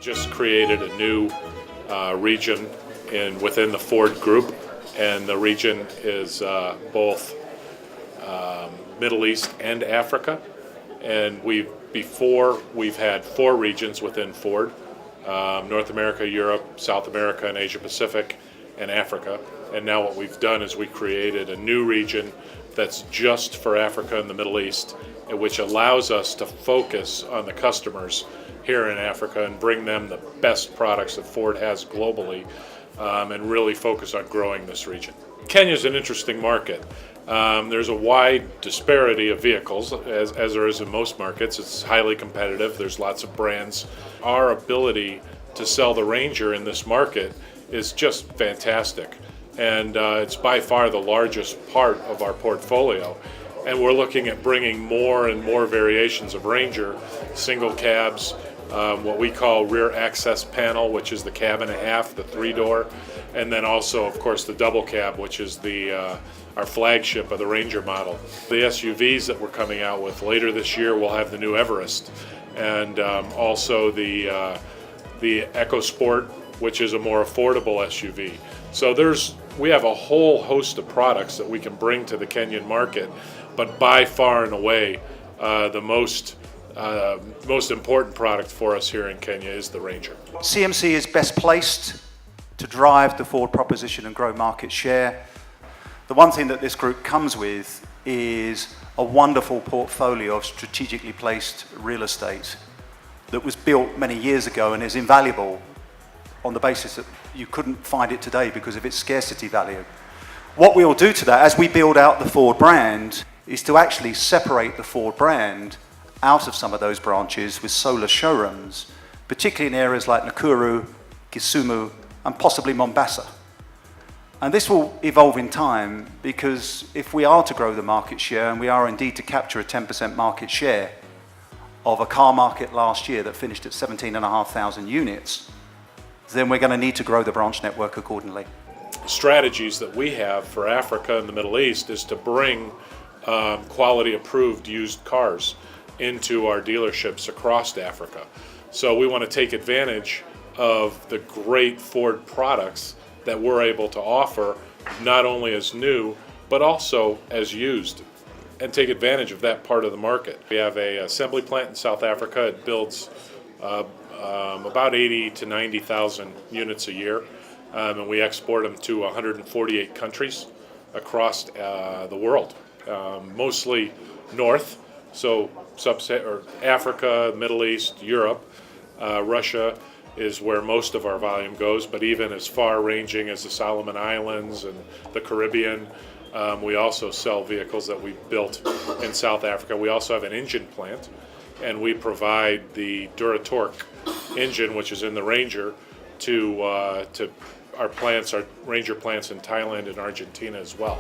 just created a new region within the Ford Group, and the region is both Middle East and Africa. And we've had 4 regions within Ford: North America, Europe, South America, and Asia Pacific, and Africa. And now what we've done is we created a new region that's just for Africa and the Middle East, which allows us to focus on the customers here in Africa and bring them the best products that Ford has globally, and really focus on growing this region. Kenya is an interesting market. There's a wide disparity of vehicles, as there is in most markets. It's highly competitive. There's lots of brands. Our ability to sell the Ranger in this market is just fantastic, and it's by far the largest part of our portfolio. And we're looking at bringing more and more variations of Ranger, single cabs, what we call rear access panel, which is the cab and a half, the 3-door, and then also, of course, the double cab, which is our flagship of the Ranger model. The SUVs that we're coming out with later this year will have the new Everest, and also the EcoSport, which is a more affordable SUV. So we have a whole host of products that we can bring to the Kenyan market, but by far and away, the most important product for us here in Kenya is the Ranger. CMC is best placed to drive the Ford proposition and grow market share. The one thing that this group comes with is a wonderful portfolio of strategically placed real estate that was built many years ago and is invaluable on the basis that you couldn't find it today because of its scarcity value. What we will do to that as we build out the Ford brand is to actually separate the Ford brand out of some of those branches with solar showrooms, particularly in areas like Nakuru, Kisumu, and possibly Mombasa. And this will evolve in time, because if we are to grow the market share, and we are indeed to capture a 10% market share of a car market last year that finished at 17,500 units, then we're going to need to grow the branch network accordingly. Strategies that we have for Africa and the Middle East is to bring quality approved used cars into our dealerships across Africa. So we want to take advantage of the great Ford products that we're able to offer, not only as new, but also as used, and take advantage of that part of the market. We have an assembly plant in South Africa. It builds about 80 to 90,000 units a year, and we export them to 148 countries across the world, mostly north, so Africa, Middle East, Europe. Russia is where most of our volume goes, but even as far ranging as the Solomon Islands and the Caribbean. We also sell vehicles that we built in South Africa. We also have an engine plant, and we provide the Duratorque engine, which is in the Ranger, to our Ranger plants in Thailand and Argentina as well.